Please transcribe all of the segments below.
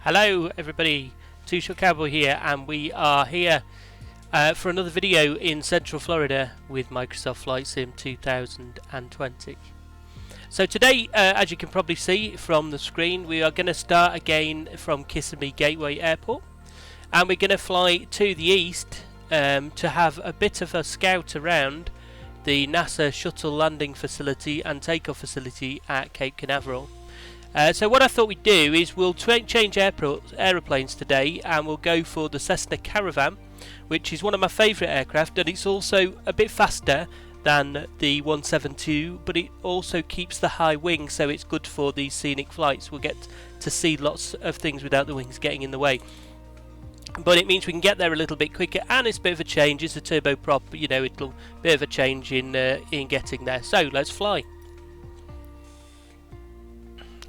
Hello everybody, Two Shot Cowboy here, and we are here for another video in Central Florida with Microsoft Flight Sim 2020. So today, as you can probably see from the screen, we are going to start again from Kissimmee Gateway Airport, and we're going to fly to the east to have a bit of a scout around the NASA Shuttle landing facility and takeoff facility at Cape Canaveral. So what I thought we'd do is we'll change aeroplanes today, and we'll go for the Cessna Caravan, which is one of my favourite aircraft, and it's also a bit faster than the 172, but it also keeps the high wing, so it's good for these scenic flights. We'll get to see lots of things without the wings getting in the way. But it means we can get there a little bit quicker, and it's a bit of a change. It's a turboprop, you know, it'll bit of a change in getting there. So let's fly.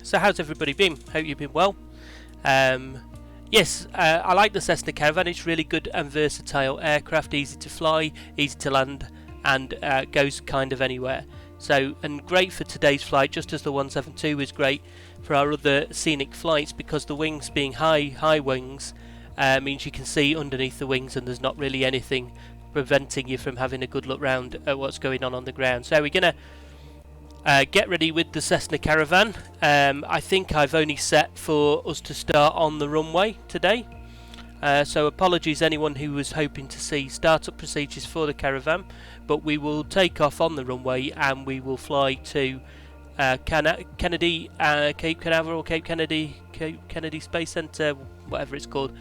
So how's everybody been? Hope you've been well. Yes, I like the Cessna Caravan. It's really good and versatile aircraft, easy to fly, easy to land, and goes kind of anywhere. So, and great for today's flight, just as the 172 is great for our other scenic flights, because the wings being high wings means you can see underneath the wings, and there's not really anything preventing you from having a good look round at what's going on the ground. So we're going to get ready with the Cessna Caravan. I think I've only set for us to start on the runway today. So apologies anyone who was hoping to see startup procedures for the Caravan, but we will take off on the runway and we will fly to Cape Canaveral, Cape Kennedy Space Center, whatever it's called.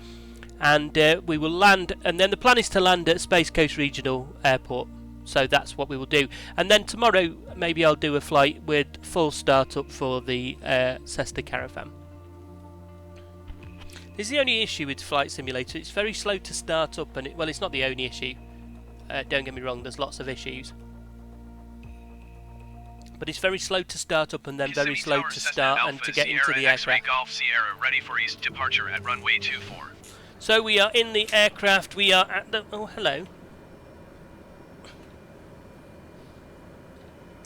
And we will land, and then the plan is to land at Space Coast Regional Airport. So that's what we will do, and then tomorrow maybe I'll do a flight with full startup for the Cessna Caravan. This is the only issue with Flight Simulator. It's very slow to start up, and well, it's not the only issue. Don't get me wrong, there's lots of issues, but it's very slow to start up and then very slow to start and to get into the aircraft. Golf Sierra ready for east departure at runway 24. So we are in the aircraft. We are at the. Oh, hello.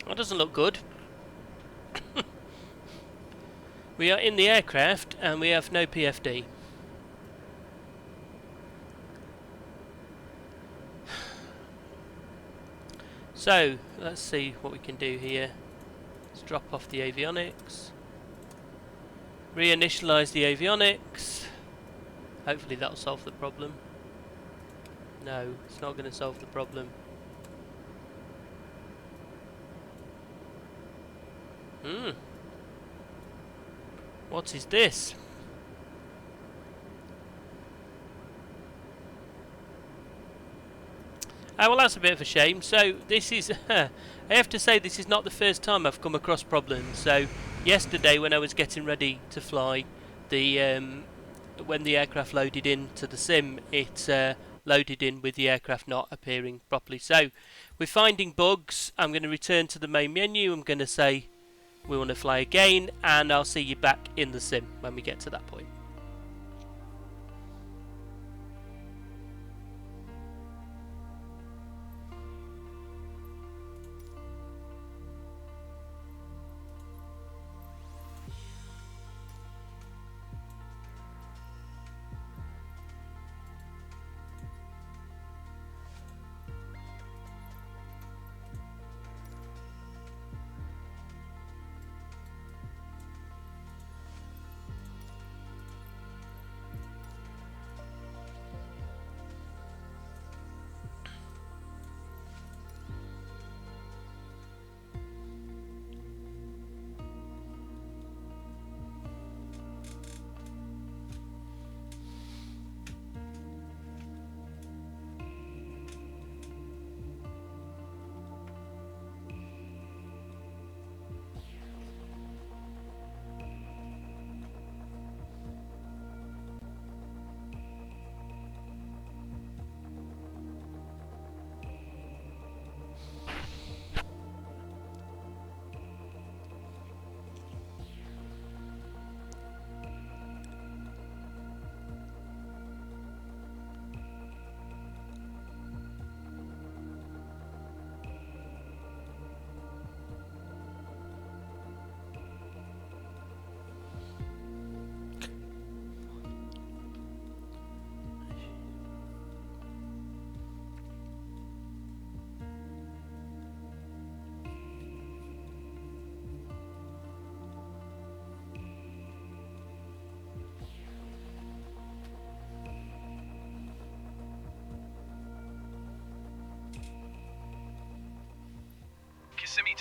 That doesn't look good. We are in the aircraft and we have no PFD. So let's see what we can do here. Let's drop off the avionics. Reinitialize the avionics. Hopefully that'll solve the problem. No, it's not going to solve the problem. What is this? Well, that's a bit of a shame. So this is I have to say, this is not the first time I've come across problems. So yesterday when I was getting ready to fly, when the aircraft loaded into the sim, it loaded in with the aircraft not appearing properly. So we're finding bugs. I'm going to return to the main menu. I'm going to say we want to fly again, and I'll see you back in the sim when we get to that point.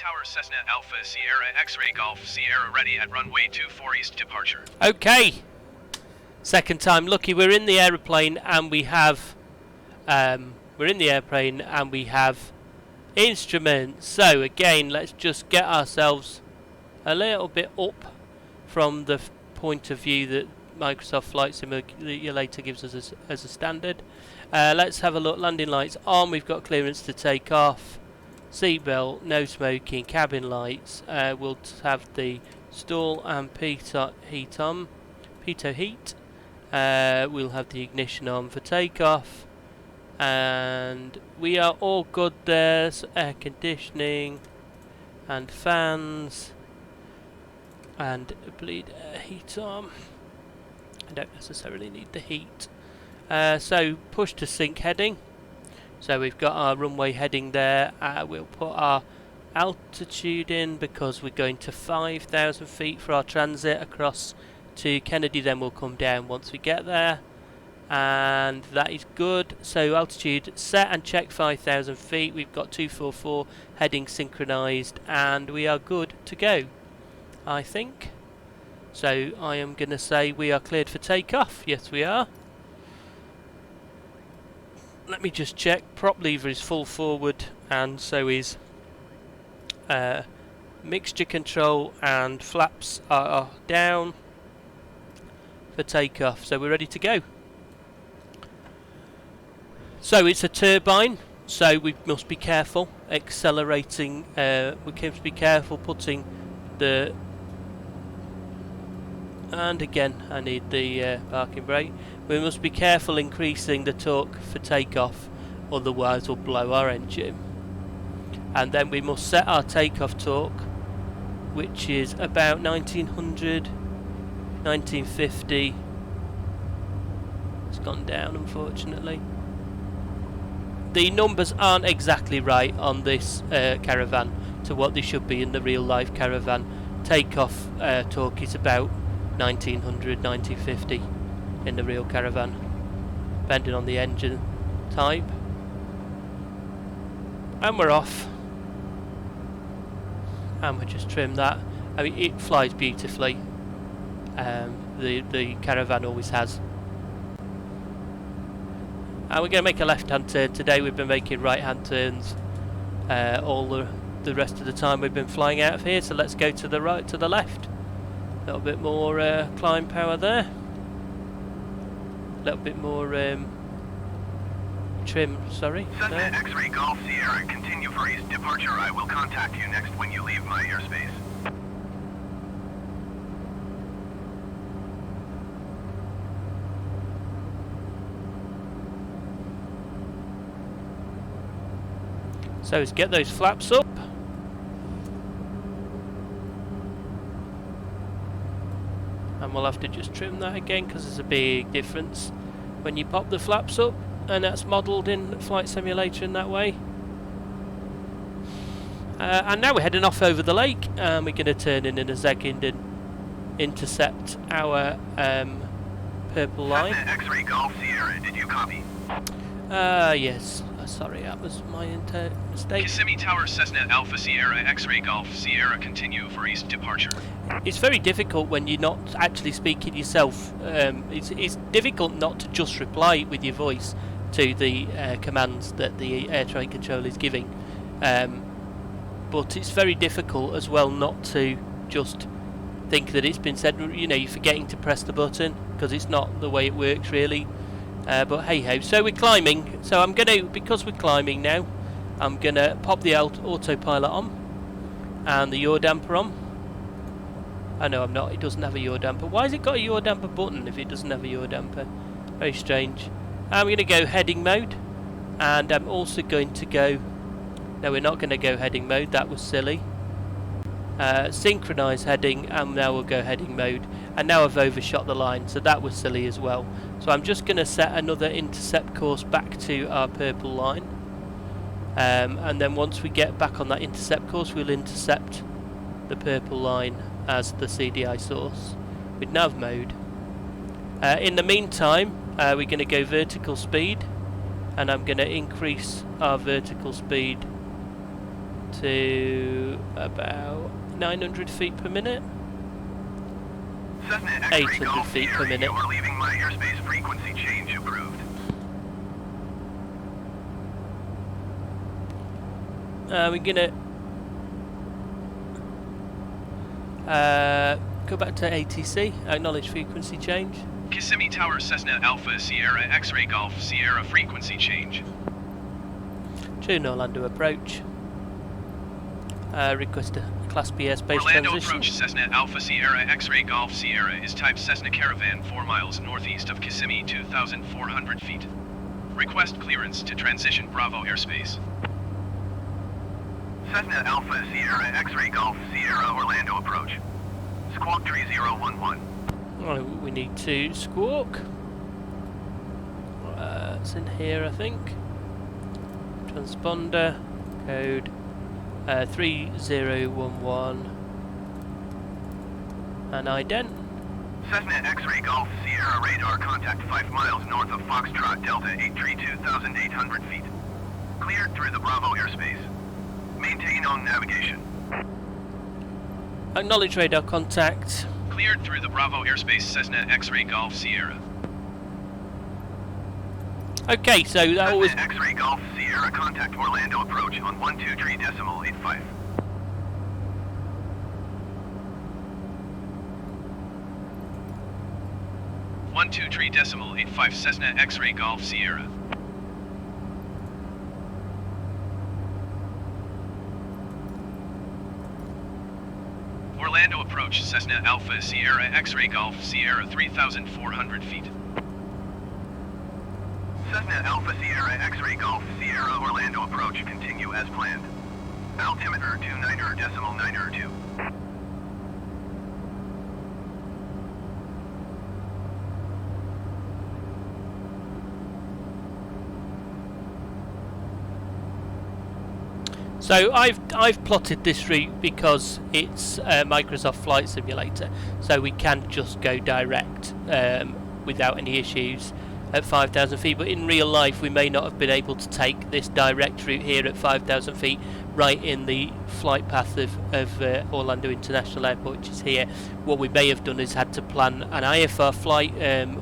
Tower Cessna Alpha Sierra X-Ray Golf Sierra ready at runway 24 east departure. Okay. Second time lucky. We're in the aeroplane and we have instruments. So again, let's just get ourselves a little bit up from the point of view that Microsoft Flight Simulator gives us as a standard. Let's have a look. Landing lights on. We've got clearance to take off. Seatbelt, no smoking, cabin lights. We'll have the stall and pitot heat on. Pitot heat. We'll have the ignition on for takeoff. And we are all good there. So air conditioning and fans and bleed air heat on. I don't necessarily need the heat. So push to sync heading. So we've got our runway heading there. We'll put our altitude in because we're going to 5,000 feet for our transit across to Kennedy. Then we'll come down once we get there. And that is good. So altitude set and check 5,000 feet. We've got 244 heading synchronized and we are good to go, I think. So I am going to say we are cleared for takeoff. Yes, we are. Let me just check. Prop lever is full forward and so is mixture control, and flaps are down for takeoff. So we're ready to go. So it's a turbine, so we must be careful accelerating. We must be careful putting the... And again, I need the parking brake. We must be careful increasing the torque for takeoff, otherwise we'll blow our engine. And then we must set our takeoff torque, which is about 1900, 1950. It's gone down, unfortunately. The numbers aren't exactly right on this Caravan to what they should be in the real life Caravan. Takeoff torque is about 1900, 1950 in the real Caravan, depending on the engine type. And we're off. And we'll just trim that. I mean, it flies beautifully. The Caravan always has. And we're going to make a left-hand turn today. We've been making right-hand turns all the rest of the time we've been flying out of here. So let's go to the right, to the left. A little bit more climb power there. A little bit more trim, sorry. Cessna X-Ray Golf Sierra, continue for east departure. I will contact you next when you leave my airspace. So let's get those flaps up. And we'll have to just trim that again because there's a big difference when you pop the flaps up, and that's modelled in Flight Simulator in that way. And now we're heading off over the lake, and we're going to turn in a second and intercept our purple line. Cessna X-Ray Golf Sierra, did you copy? Yes. Sorry, that was my mistake. Kissimmee Tower Cessna Alpha Sierra X-Ray Golf Sierra, continue for east departure. It's very difficult when you're not actually speaking yourself. It's difficult not to just reply with your voice to the commands that the air traffic controller is giving. But it's very difficult as well not to just think that it's been said. You know, you're forgetting to press the button because it's not the way it works really. But hey ho, so we're climbing. So I'm gonna, because we're climbing now, I'm gonna pop the autopilot on and the yaw damper on. Oh no, I'm not. It doesn't have a yaw damper. Why has it got a yaw damper button if it doesn't have a yaw damper? Very strange. I'm gonna go heading mode, and I'm also going to go. No, we're not going to go heading mode. That was silly. Synchronise heading, and now we'll go heading mode. And now I've overshot the line, so that was silly as well. So I'm just going to set another intercept course back to our purple line. And then once we get back on that intercept course, we'll intercept the purple line as the CDI source with nav mode. In the meantime, we're going to go vertical speed, and I'm going to increase our vertical speed to about 900 feet per minute. Cessna 800 Golf feet per Sierra, minute. You are leaving my airspace. Frequency change approved. We're gonna go back to ATC, acknowledge frequency change. Kissimmee Tower Cessna Alpha Sierra X-Ray Golf Sierra frequency change. True Orlando approach. Request a Class B airspace Orlando transition. approach Cessna Alpha Sierra X-Ray Golf Sierra is type Cessna Caravan 4 miles northeast of Kissimmee 2,400 feet. Request clearance to transition Bravo airspace. Cessna Alpha Sierra X-Ray Golf Sierra Orlando approach. Squawk 3011. Oh, we need to squawk. It's in here, I think. Transponder code 3011 and ident. Cessna X-Ray Golf Sierra radar contact 5 miles north of Foxtrot Delta 832,800 feet. Cleared through the Bravo airspace. Maintain on navigation. Acknowledge radar contact. Cleared through the Bravo airspace Cessna X-Ray Golf Sierra. Okay, so that was Cessna X-Ray Golf Sierra contact Orlando approach on 123.85. One two three decimal 85 Cessna X-Ray Golf Sierra. Orlando approach Cessna Alpha Sierra X-Ray Golf Sierra 3,400 feet. Cessna Alpha Sierra X-Ray Golf Sierra Orlando approach continue as planned. Altimeter 29.92. So I've plotted this route because it's a Microsoft Flight Simulator, so we can just go direct without any issues at 5,000 feet. But in real life, we may not have been able to take this direct route here at 5,000 feet, right in the flight path of Orlando International Airport, which is here. What we may have done is had to plan an IFR flight,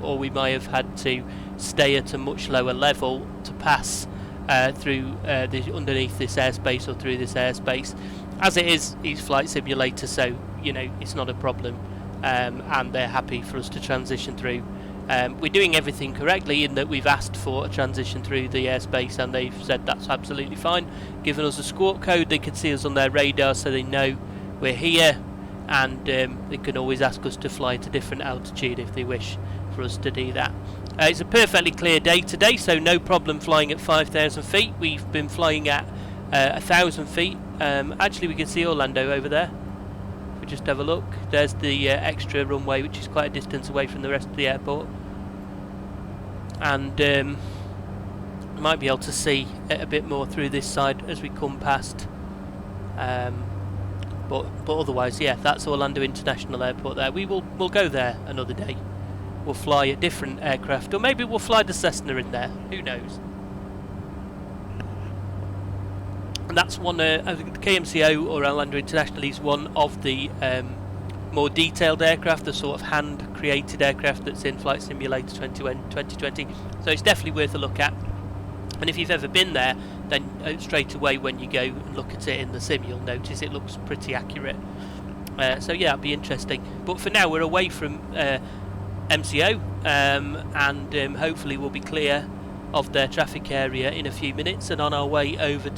or we may have had to stay at a much lower level to pass through underneath this airspace or through this airspace. As it is, it's Flight Simulator, so you know it's not a problem, and they're happy for us to transition through. We're doing everything correctly in that we've asked for a transition through the airspace, and they've said that's absolutely fine. Given us a squawk code, they can see us on their radar, so they know we're here, and they can always ask us to fly to different altitude if they wish for us to do that. It's a perfectly clear day today, so no problem flying at 5,000 feet. We've been flying at 1,000 feet. Actually, we can see Orlando over there. If we just have a look, there's the extra runway, which is quite a distance away from the rest of the airport. And might be able to see it a bit more through this side as we come past. But otherwise, yeah, that's Orlando International Airport there. We'll go there another day. We'll fly a different aircraft, or maybe we'll fly the Cessna in there, who knows. And that's one, the KMCO or Orlando International is one of the more detailed aircraft, the sort of hand-created aircraft that's in Flight Simulator 2020. So it's definitely worth a look at. And if you've ever been there, then straight away when you go and look at it in the sim, you'll notice it looks pretty accurate. So yeah, it'll be interesting. But for now, we're away from MCO, and hopefully we'll be clear of their traffic area in a few minutes, and on our way over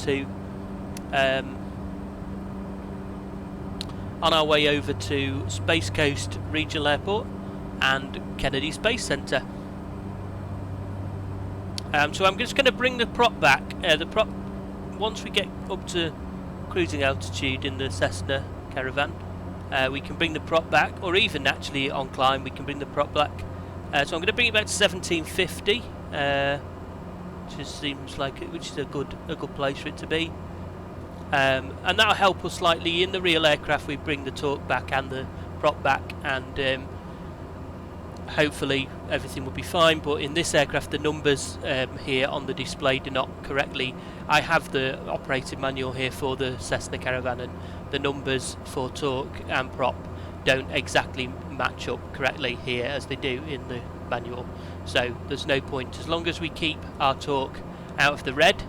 to Space Coast Regional Airport and Kennedy Space Centre. So I'm just going to bring the prop back. Once we get up to cruising altitude in the Cessna Caravan, we can bring the prop back, or even actually on climb we can bring the prop back. So I'm going to bring it back to 1750, which is a good place for it to be, and that'll help us slightly. In the real aircraft we bring the torque back and the prop back, and hopefully everything will be fine. But in this aircraft, the numbers here on the display do not correctly. I have the operating manual here for the Cessna Caravan, and the numbers for torque and prop don't exactly match up correctly here as they do in the manual. So there's no point. As long as we keep our torque out of the red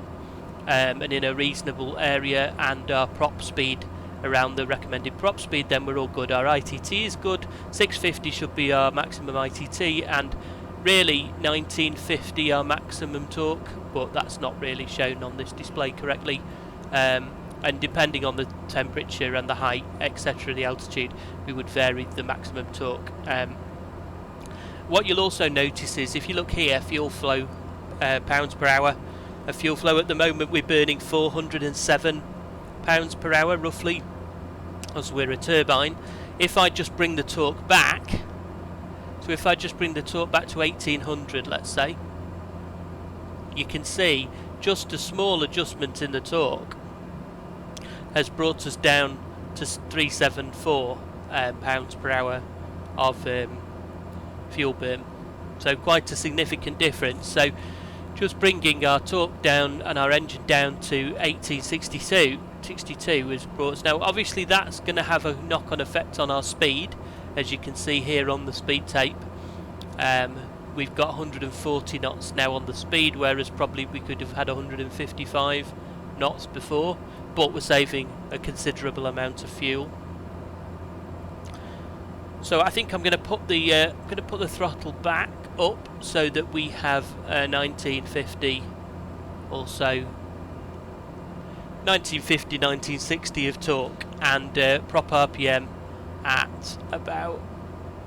and in a reasonable area, and our prop speed around the recommended prop speed, then we're all good. Our ITT is good. 650 should be our maximum ITT, and really 1950 our maximum torque, but that's not really shown on this display correctly. And depending on the temperature and the height, etc., the altitude, we would vary the maximum torque. What you'll also notice is, if you look here, fuel flow pounds per hour. A fuel flow at the moment, we're burning 407 pounds per hour roughly, as we're a turbine. If I just bring the torque back, so if I just bring the torque back to 1800, let's say, you can see just a small adjustment in the torque has brought us down to 374 pounds per hour of fuel burn. So quite a significant difference. So just bringing our torque down and our engine down to 1862 has brought us. Now obviously that's going to have a knock-on effect on our speed, as you can see here on the speed tape. We've got 140 knots now on the speed, whereas probably we could have had 155 knots before, but we're saving a considerable amount of fuel. So I think I'm going to put the throttle back up so that we have 1950 or so, 1950, 1960 of torque, and prop RPM at about,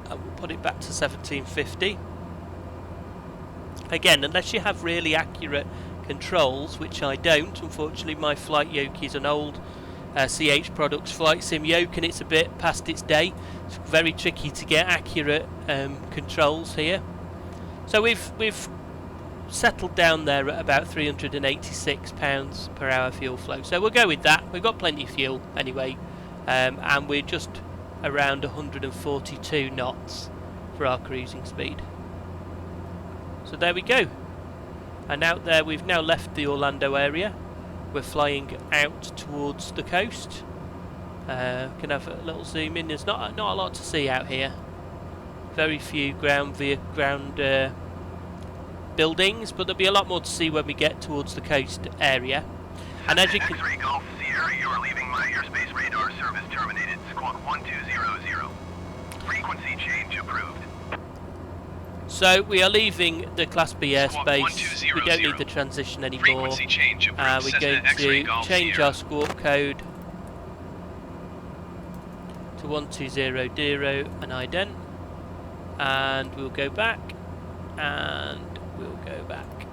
we'll put it back to 1750. Again, unless you have really accurate controls, which I don't, unfortunately. My flight yoke is an old CH Products flight sim yoke, and it's a bit past its day. It's very tricky to get accurate controls here. So we've settled down there at about 386 pounds per hour fuel flow. So we'll go with that. We've got plenty of fuel anyway, and we're just around 142 knots for our cruising speed. So there we go. And out there, we've now left the Orlando area. We're flying out towards the coast. Can have a little zoom in. There's not a lot to see out here. Very few ground buildings, but there'll be a lot more to see when we get towards the coast area. And as you can, X-ray Golf Sierra, you are leaving my airspace radar service terminated. Squawk 1200. Frequency change approved. so we are leaving the Class B Squawk airspace. 1200. We don't need the transition anymore. Frequency change approved. We're Cessna going X-ray to Golf change Sierra. our squawk code to 120 and ident, and we'll go back, and we'll go back,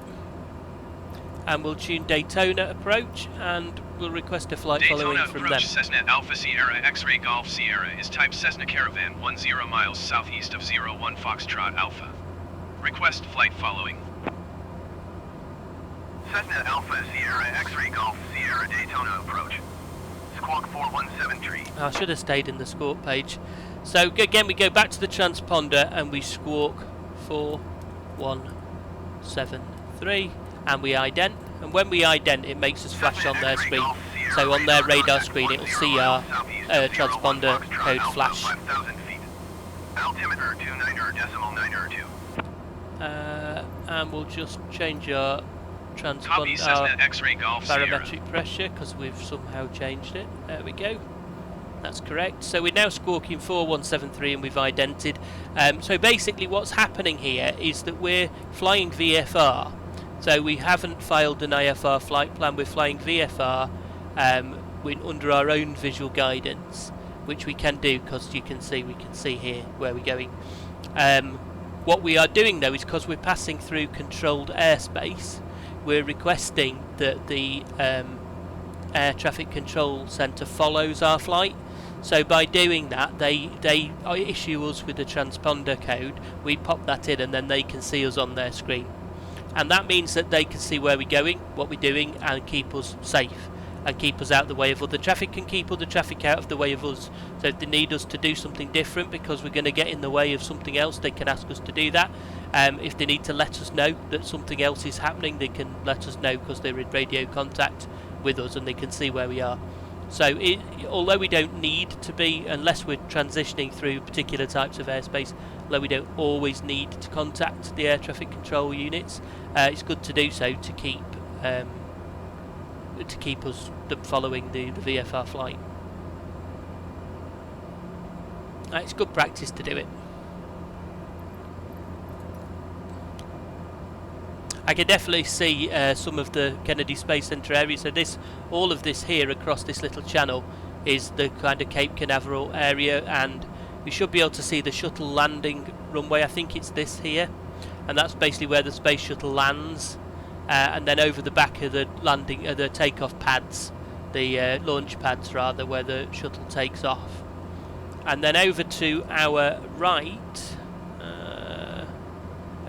and we'll tune Daytona approach, and we'll request a flight Daytona following from them. approach Cessna Alpha Sierra X-ray Golf Sierra is type Cessna Caravan 10 miles southeast of 01 Foxtrot Alpha. Request flight following. Cessna Alpha Sierra X-ray Golf Sierra Daytona approach. Squawk 4173. I should have stayed in the squawk page. So again, we go back to the transponder and we squawk 4173, and we ident. And when we ident, it makes us flash on their screen. So on their radar screen, it'll see our transponder code flash. Altimeter 29.902. And we'll just change our Copy transponder, Cessna our X-ray Golf Sierra. barometric pressure, because we've somehow changed it. There we go. That's correct. So we're now squawking 4173 and we've idented. So basically what's happening here is that we're flying VFR. So we haven't filed an IFR flight plan, we're flying VFR under our own visual guidance, which we can do because we can see here where we're going. What we are doing though is, because we're passing through controlled airspace, we're requesting that the Air Traffic Control Centre follows our flight. So by doing that, they issue us with a transponder code, we pop that in, and then they can see us on their screen. And that means that they can see where we're going, what we're doing, and keep us safe. and keep us out of the way of other traffic, and keep other traffic out of the way of us. So if they need us to do something different because we're going to get in the way of something else, they can ask us to do that. If they need to let us know that something else is happening, they can let us know because they're in radio contact with us and they can see where we are. So although we don't need to be, unless we're transitioning through particular types of airspace, although we don't always need to contact the air traffic control units, it's good to do so to keep us following the VFR flight. It's good practice to do it. I can definitely see some of the Kennedy Space Center area. So all of this here across this little channel is the kind of Cape Canaveral area, and you should be able to see the shuttle landing runway. I think it's this here, and that's basically where the space shuttle lands. And then over the back of the the takeoff pads, the launch pads rather, where the shuttle takes off. And then over to our right,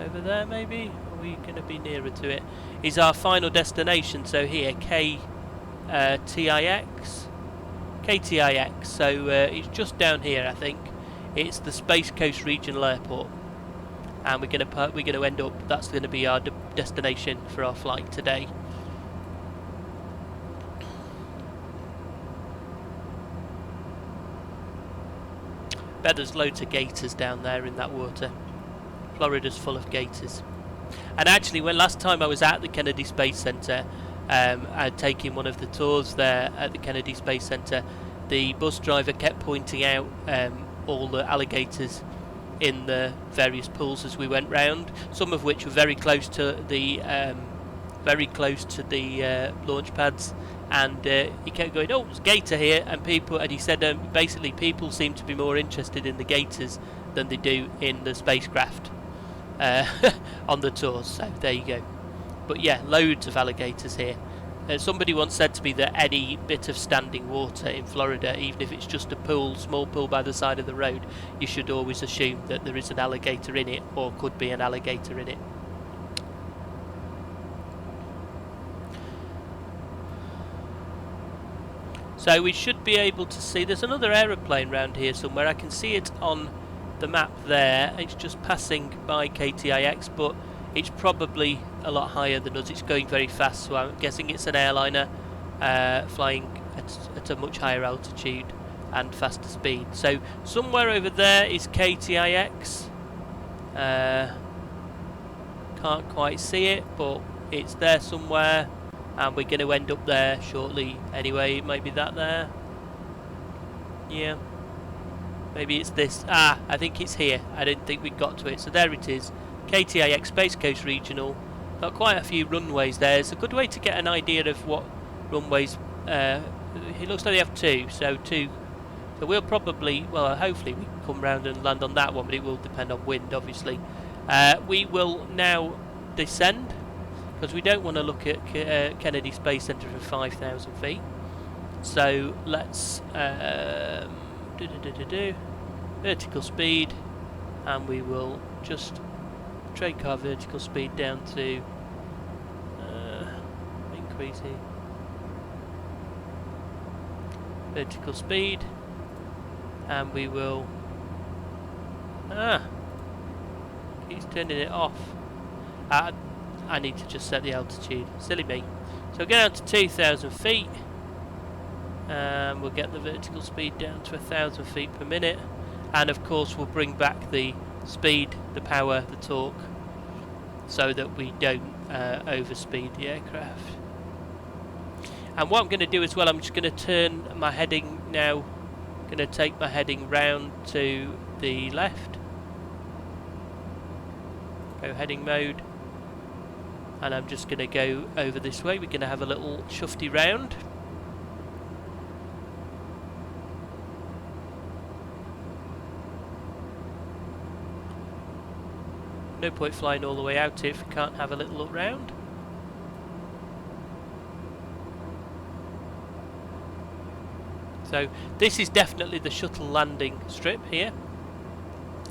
over there maybe. We're going to be nearer to it, is our final destination. So here, KTIX. So it's just down here, I think. It's the Space Coast Regional Airport, and we're going to end up. That's going to be our destination for our flight today. Bet there's loads of gators down there in that water. Florida's full of gators. And actually, when last time I was at the Kennedy Space Center, I'd taken one of the tours there at the Kennedy Space Center. The bus driver kept pointing out all the alligators in the various pools as we went round. Some of which were very close to the launch pads, and he kept going, "Oh, there's a gator here," and he said basically people seem to be more interested in the gators than they do in the spacecraft. On the tours, so there you go. But yeah, loads of alligators here. Somebody once said to me that any bit of standing water in Florida, even if it's just a pool, small pool by the side of the road, you should always assume that there is an alligator in it, or could be an alligator in it. So we should be able to see, there's another aeroplane round here somewhere. I can see it on the map there. It's just passing by KTIX, but it's probably a lot higher than us. It's going very fast, so I'm guessing it's an airliner flying at a much higher altitude and faster speed. So somewhere over there is KTIX. Can't quite see it, but it's there somewhere, and we're going to end up there shortly anyway. It might be that there. Yeah. Maybe it's this. I think it's here. I didn't think we got to it. So there it is. KTIX Space Coast Regional. Got quite a few runways there. It's a good way to get an idea of what runways. It looks like they have two. So we'll probably, well, hopefully we can come round and land on that one, but it will depend on wind, obviously. We will now descend, because we don't want to look at Kennedy Space Center from 5,000 feet. So let's vertical speed, and we will just take our vertical speed down to increasing vertical speed, and we will keeps turning it off. I need to just set the altitude, silly me. So we'll get down to 2,000 feet. We'll get the vertical speed down to 1,000 feet per minute, and of course we'll bring back the speed, the power, the torque, so that we don't overspeed the aircraft. And what I'm going to do as well, I'm just going to turn my heading now. I'm going to take my heading round to the left. Go heading mode, and I'm just going to go over this way. We're going to have a little shufty round. No point flying all the way out if we can't have a little look round. So this is definitely the shuttle landing strip here.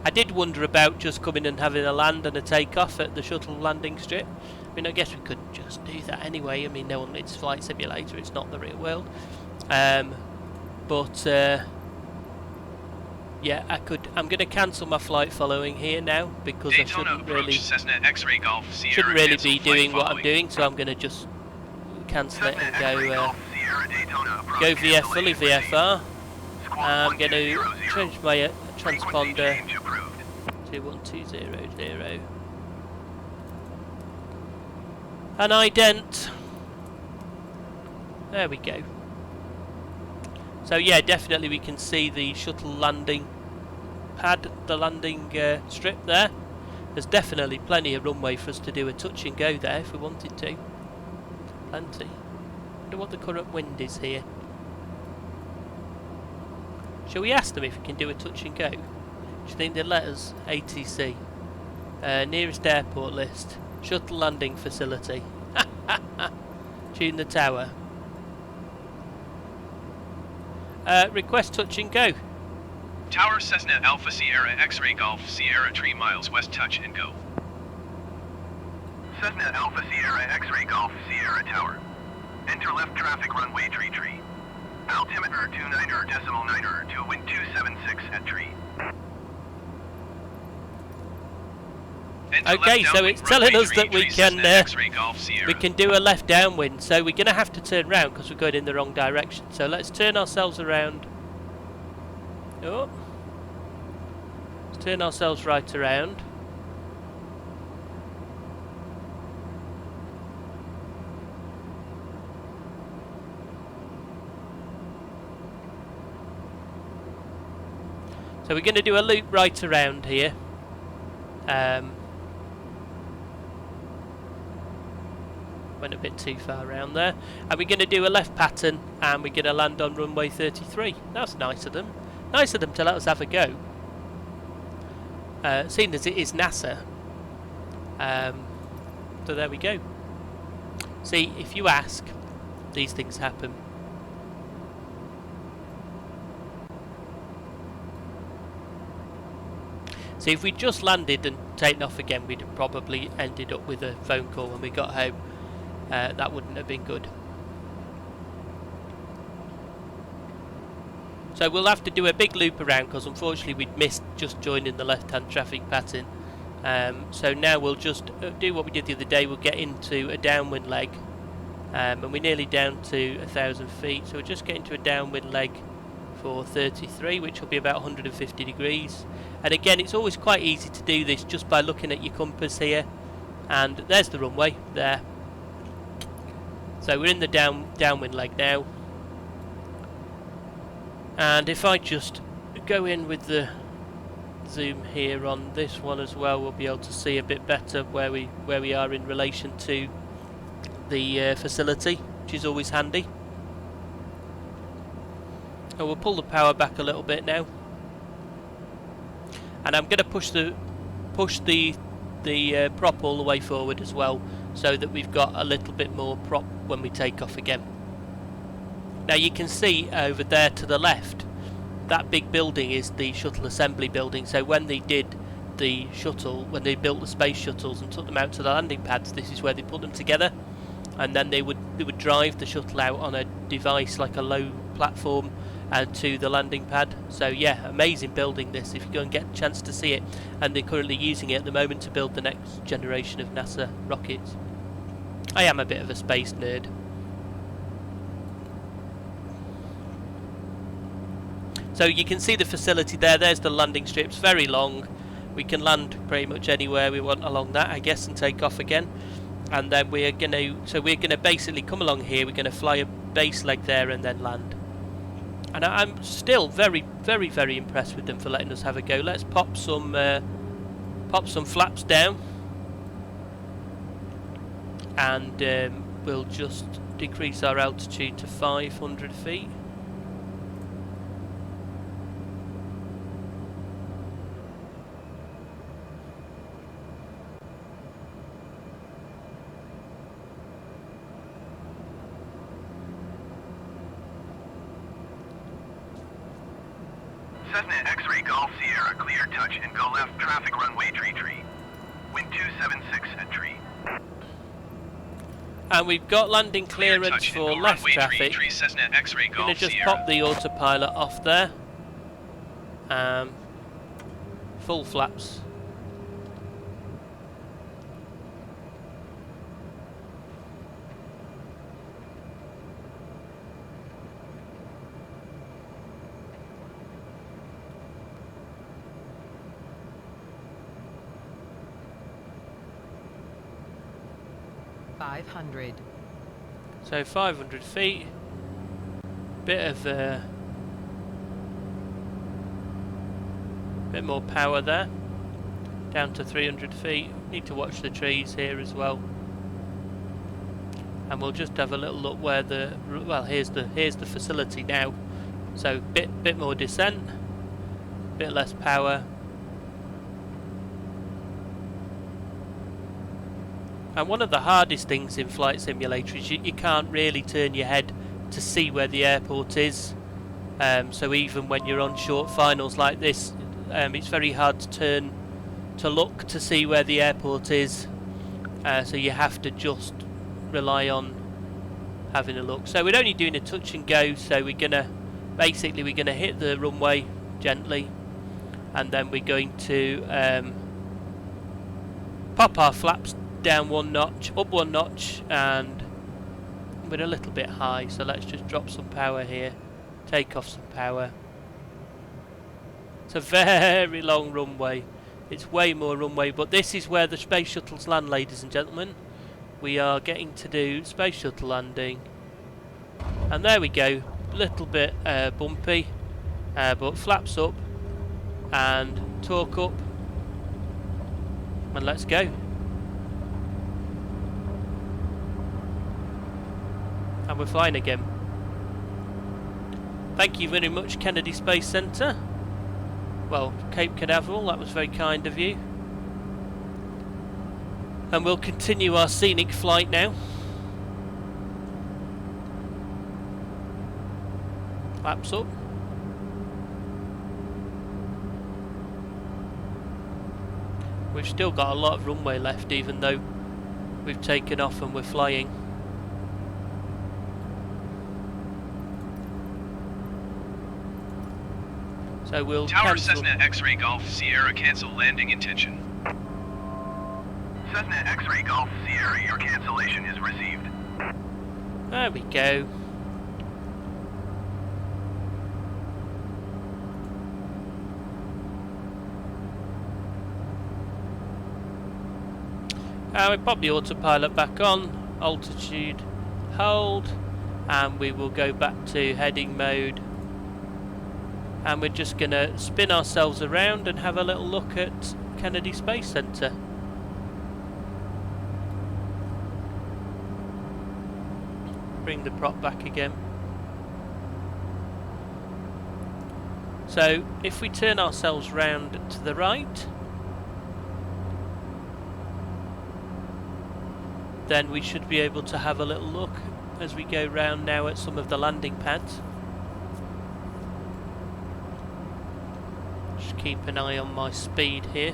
I did wonder about just coming and having a land and a takeoff at the shuttle landing strip, I mean, I guess we could just do that anyway. I mean, no one needs flight simulator. It's not the real world. Yeah, I'm going to cancel my flight following here now because Daytona I Cessna X-ray Golf Sierra shouldn't really cancel be flight doing what I'm following. doing. So I'm going to just cancel it and go Go VF fully VFR. I'm going to change change my transponder approved. to 12000 and ident. There we go. So yeah, definitely we can see the shuttle landing pad, the landing strip there. There's definitely plenty of runway for us to do a touch and go there if we wanted to. Plenty. I wonder what the current wind is here. Shall we ask them if we can do a touch and go? Do you think they'll let us? ATC. Nearest airport list. Shuttle landing facility. Tune the tower. Request touch and go. Tower Cessna Alpha Sierra X-ray Golf Sierra 3 miles west touch and go. Cessna Alpha Sierra X-ray Golf Sierra Tower. Enter left traffic runway tree. Altimeter 29.9 to wind 276 at tree. Enter Okay, left so downwind it's telling runway us that we 33 can Cessna X-ray Golf Sierra. we can do a left downwind. So we're going to have to turn around because we're going in the wrong direction. So let's turn ourselves around. Oh, let's turn ourselves right around. So we're going to do a loop right around here. Went a bit too far around there. And we're going to do a left pattern and we're going to land on runway 33. That's nice of them. Nice of them to let us have a go. Seeing as it is NASA. So there we go. See, if you ask, these things happen. See, if we just landed and taken off again, we'd have probably ended up with a phone call when we got home. That wouldn't have been good. So we'll have to do a big loop around because unfortunately we'd missed just joining the left-hand traffic pattern. So now we'll just do what we did the other day. We'll get into a downwind leg, and we're nearly down to 1,000 feet. So we'll just get into a downwind leg for 33, which will be about 150 degrees. And again, it's always quite easy to do this just by looking at your compass here. And there's the runway there. So we're in the downwind leg now. And if I just go in with the zoom here on this one as well, we'll be able to see a bit better where we are in relation to the facility, which is always handy. And we'll pull the power back a little bit now. And I'm going to push the prop all the way forward as well, so that we've got a little bit more prop when we take off again. Now you can see over there to the left, that big building is the shuttle assembly building. So when they did the shuttle, when they built the space shuttles and took them out to the landing pads, this is where they put them together, and then they would drive the shuttle out on a device like a low platform and to the landing pad. So yeah, amazing building this, if you go and get a chance to see it. And they're currently using it at the moment to build the next generation of NASA rockets. I am a bit of a space nerd. So you can see the facility there. There's the landing strips, very long. We can land pretty much anywhere we want along that, I guess, and take off again. And then we're going to basically come along here. We're going to fly a base leg there and then land. And I'm still very, very, very impressed with them for letting us have a go. Let's pop some flaps down, and we'll just decrease our altitude to 500 feet. Cessna X-ray Golf Sierra, clear touch and go left traffic runway tree. Wind 276 at tree. And we've got landing Clear clearance touch for and go left runway traffic. 33 Cessna X-ray I'm going Golf to just Sierra. pop the autopilot off there. Full flaps. So 500 feet. Bit more power there. Down to 300 feet. Need to watch the trees here as well. And we'll just have a little look where the here's the facility now. So bit more descent, bit less power. And one of the hardest things in Flight Simulator is you can't really turn your head to see where the airport is. So even when you're on short finals like this, it's very hard to turn to look to see where the airport is. So you have to just rely on having a look. So we're only doing a touch and go. So we're gonna hit the runway gently, and then we're going to pop our flaps down one notch, up one notch, and we're a little bit high, so let's just drop some power here, take off some power. It's a very long runway, it's way more runway, but this is where the space shuttles land, ladies and gentlemen. We are getting to do space shuttle landing, and there we go, a little bit bumpy, but flaps up and torque up, and let's go. And we're flying again. Thank you very much, Kennedy Space Centre. Well, Cape Canaveral, that was very kind of you. And we'll continue our scenic flight now. Flaps up. We've still got a lot of runway left, even though we've taken off and we're flying. So we'll Tower cancel. Cessna X-ray Golf Sierra, cancel landing intention. Cessna X-ray Golf Sierra, your cancellation is received. There we go. We pop the autopilot back on, altitude hold, and we will go back to heading mode. And we're just going to spin ourselves around and have a little look at Kennedy Space Centre. Bring the prop back again. So if we turn ourselves round to the right, then we should be able to have a little look as we go round now at some of the landing pads. Just keep an eye on my speed here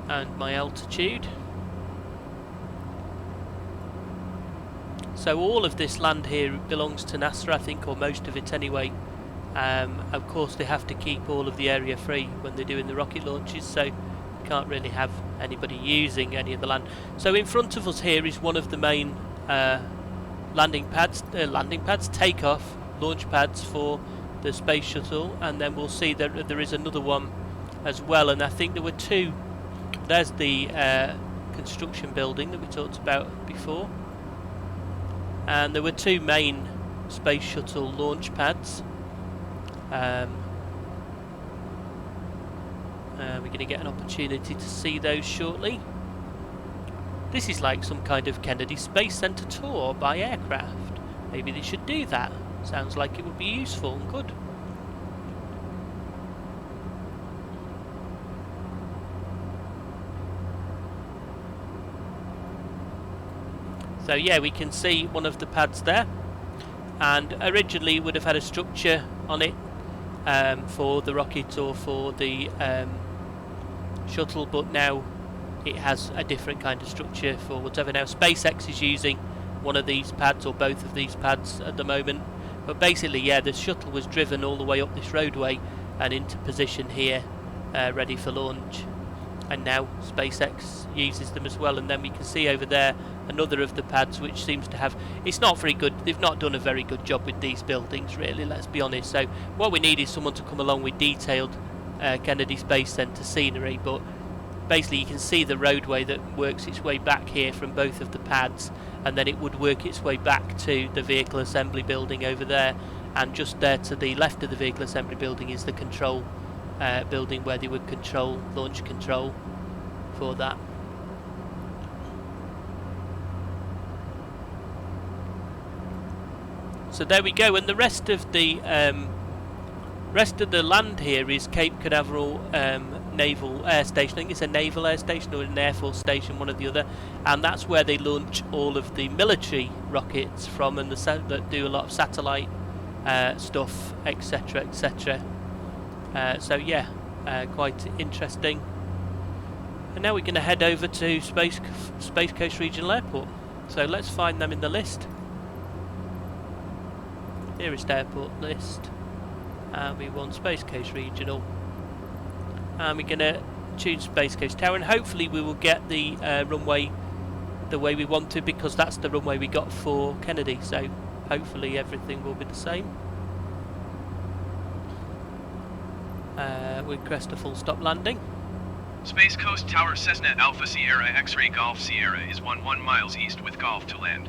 and my altitude. So all of this land here belongs to NASA, I think, or most of it anyway. Of course they have to keep all of the area free when they're doing the rocket launches, so you can't really have anybody using any of the land. So in front of us here is one of the main landing pads, takeoff launch pads for the space shuttle, and then we'll see that there is another one as well, and I think there were two. There's the construction building that we talked about before, and there were two main space shuttle launch pads. We're going to get an opportunity to see those shortly. This is like some kind of Kennedy Space Centre tour by aircraft. Maybe they should do that. Sounds like it would be useful and good. So yeah, we can see one of the pads there, and originally it would have had a structure on it for the rocket or for the shuttle, but now it has a different kind of structure for whatever. Now SpaceX is using one of these pads or both of these pads at the moment, but basically, yeah, the shuttle was driven all the way up this roadway and into position here, ready for launch, and now SpaceX uses them as well. And then we can see over there another of the pads which seems to have, it's not very good, they've not done a very good job with these buildings really, let's be honest. So what we need is someone to come along with detailed Kennedy Space Center scenery, but basically you can see the roadway that works its way back here from both of the pads, and then it would work its way back to the vehicle assembly building over there, and just there to the left of the vehicle assembly building is the control building where they would control launch control for that. So there we go, and the rest of the land here is Cape Canaveral Naval Air Station. I think it's a naval air station or an Air Force station, one or the other, and that's where they launch all of the military rockets from, and that do a lot of satellite stuff, etc, etc. So yeah, quite interesting. And now we're going to head over to Space Coast Regional Airport. So let's find them in the list. Nearest airport list, and we want Space Coast Regional, and we're going to choose Space Coast Tower, and hopefully we will get the runway the way we want to, because that's the runway we got for Kennedy, so hopefully everything will be the same. We crest a full stop landing. Space Coast Tower Cessna Alpha Sierra X-Ray Golf Sierra is 11 miles east with Golf to land.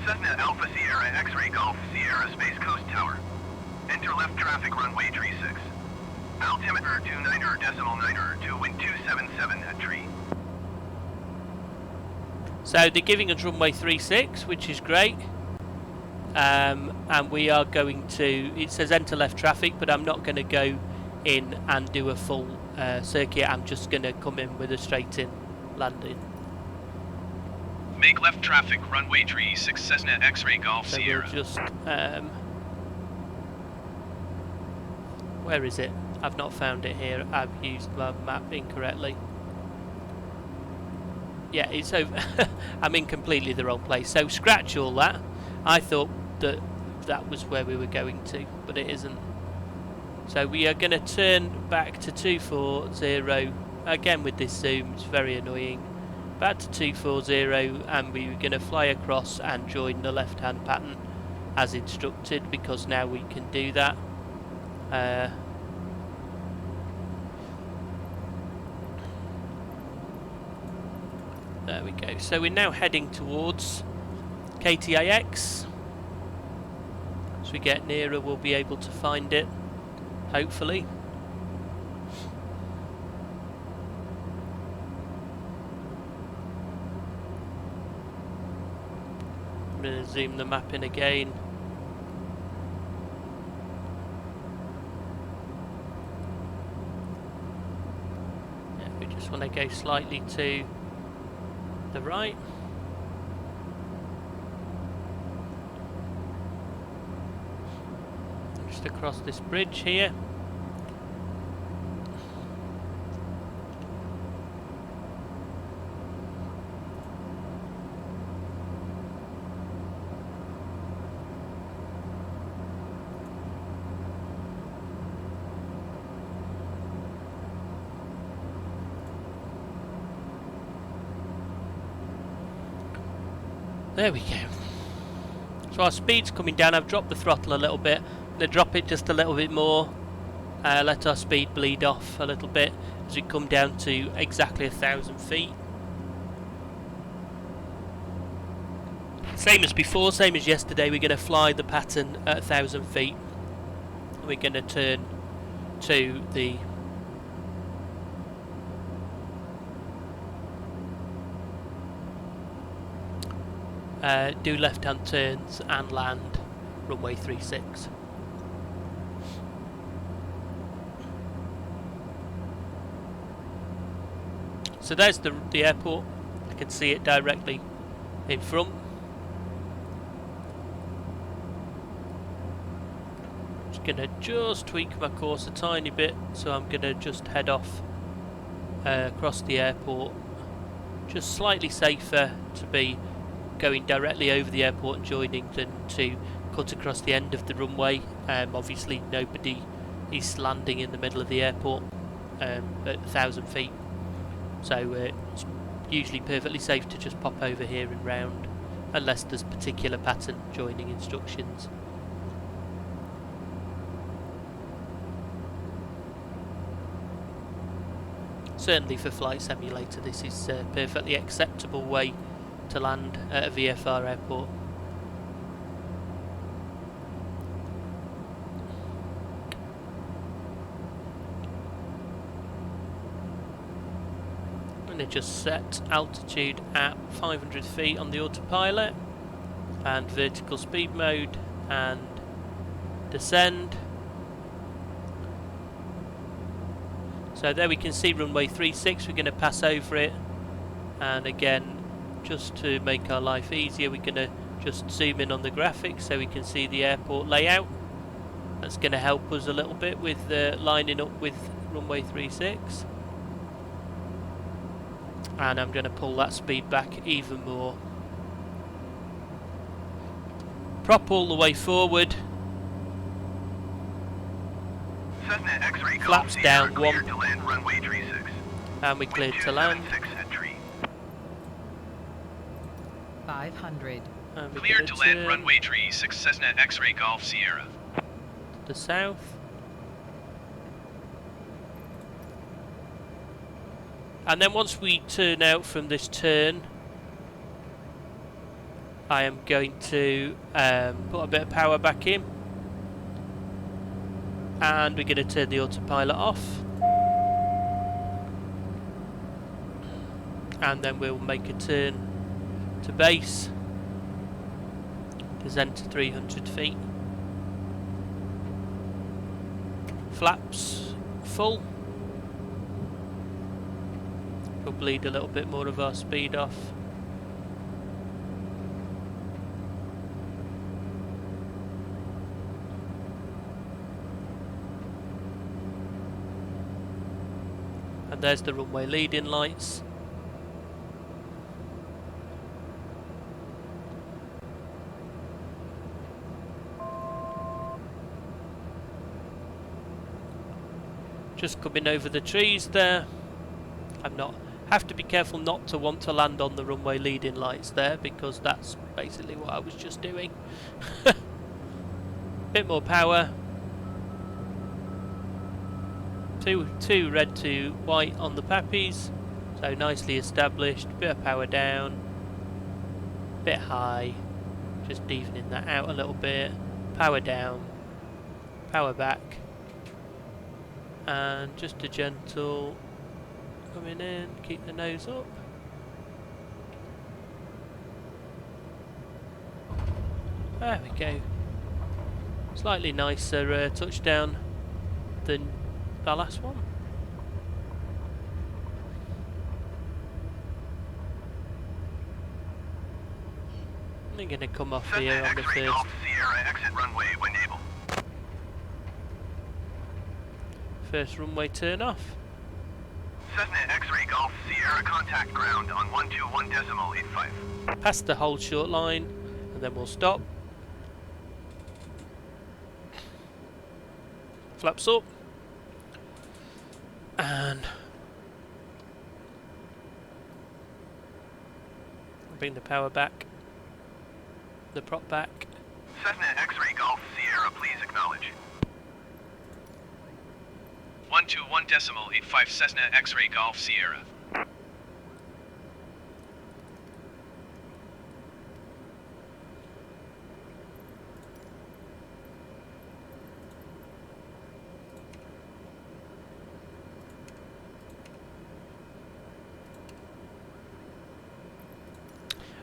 Cessna Alpha Sierra X-Ray Golf Sierra Space Coast Tower. Enter left traffic runway 36. Altimeter 29.9 to wind 277 at tree. So they're giving us runway 36, which is great. And we are going to, it says enter left traffic, but I'm not going to go in and do a full circuit. I'm just going to come in with a straight in landing. Make left traffic runway 36 Cessna X-Ray Golf So Sierra. we'll just where is it? I've not found it here. I've used my map incorrectly. Yeah, it's over. I'm in completely the wrong place. So scratch all that. I thought that was where we were going to, but it isn't. So we are going to turn back to 240 again with this zoom. It's very annoying. Back to 240, and we're going to fly across and join the left hand pattern as instructed, because now we can do that. There we go. So we're now heading towards KTIX. As we get nearer, we'll be able to find it, hopefully. I'm going to zoom the map in again. Yeah, we just want to go slightly to the right. Just across this bridge here. There we go. So our speed's coming down. I've dropped the throttle a little bit. I'm going to drop it just a little bit more. Let our speed bleed off a little bit as we come down to exactly 1,000 feet. Same as before, same as yesterday, we're going to fly the pattern at 1,000 feet. We're going to turn to the do left-hand turns and land runway 36. So there's the airport. I can see it directly in front. Just gonna just tweak my course a tiny bit, so I'm gonna just head off across the airport. Just slightly safer to be going directly over the airport and joining than to cut across the end of the runway. Obviously nobody is landing in the middle of the airport at 1,000 feet, so it's usually perfectly safe to just pop over here and round, unless there's particular pattern joining instructions. Certainly for Flight Simulator this is a perfectly acceptable way to land at a VFR airport. I'm going to just set altitude at 500 feet on the autopilot and vertical speed mode and descend. So there we can see runway 36, we're going to pass over it, and again, just to make our life easier, we're going to just zoom in on the graphics so we can see the airport layout. That's going to help us a little bit with lining up with runway 36. And I'm going to pull that speed back even more. Prop all the way forward. Cessna X-ray Flaps Golf down Sierra, 1, cleared to land runway 36. and we cleared to land. 276 at tree. 500. And we're Cleared gonna to land turn runway 36 Cessna X-ray Golf Sierra. to the south. And then once we turn out from this turn, I am going to put a bit of power back in, and we're going to turn the autopilot off, and then we'll make a turn to base, descend to 300 feet, flaps full. We'll bleed a little bit more of our speed off. And there's the runway leading lights. Just coming over the trees there. Have to be careful not to want to land on the runway leading lights there, because that's basically what I was just doing. Bit more power. Two red to white on the pappies, so nicely established. Bit of power down, bit high, just evening that out a little bit. Power down, power back, and just a gentle coming in, keep the nose up. There we go. Slightly nicer touchdown than the last one. I'm going to come off Cessna here on the X-ray first. Golf Sierra, exit runway when able. First runway turn off. Cessna X-ray Golf Sierra, contact ground on 121.85. Past the hold short line, and then we'll stop. Flaps up. And bring the power back. The prop back. Cessna X-ray Golf Sierra, please acknowledge. 121.85 Cessna X-ray Golf Sierra.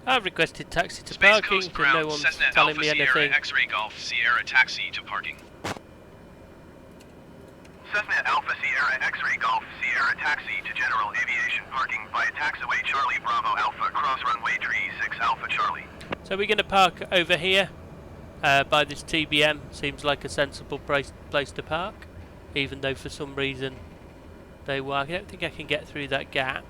I've requested taxi to Space parking, Coast but ground, no one's Cessna telling Alpha me Sierra anything. X-ray Golf Sierra taxi to parking. Cessna Alpha Sierra X-ray Golf Sierra, taxi to general aviation parking via taxiway Charlie Bravo Alpha, cross runway 36 Alpha Charlie. So we're going to park over here by this TBM. Seems like a sensible place to park, even though for some reason I don't think I can get through that gap,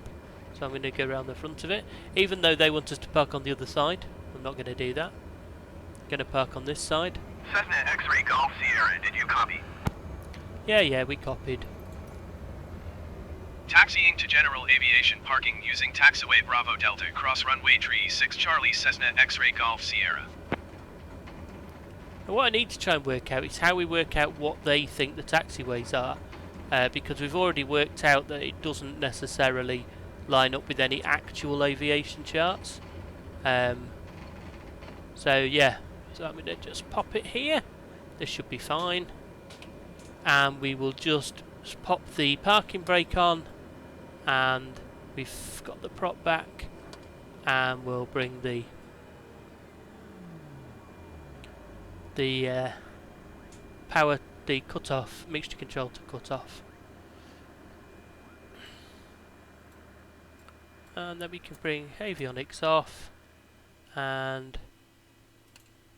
so I'm going to go around the front of it. Even though they want us to park on the other side, I'm not going to do that. I'm going to park on this side. Cessna X-Ray Golf Sierra, did you copy? Yeah, we copied. Taxiing to general aviation parking using taxiway Bravo Delta cross runway 36 Charlie Cessna X-Ray Golf Sierra. And what I need to try and work out is how we work out what they think the taxiways are, because we've already worked out that it doesn't necessarily line up with any actual aviation charts. So yeah, so I'm going to just pop it here. This should be fine, and we will just pop the parking brake on, and we've got the prop back, and we'll bring the power, the cut-off, mixture control to cut off. And then we can bring avionics off, and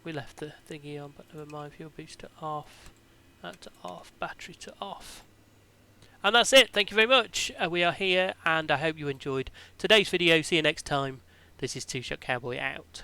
we left the thingy on, but never mind, fuel booster off, that to off, battery to off. And that's it, thank you very much. We are here, and I hope you enjoyed today's video. See you next time. This is Two Shot Cowboy out.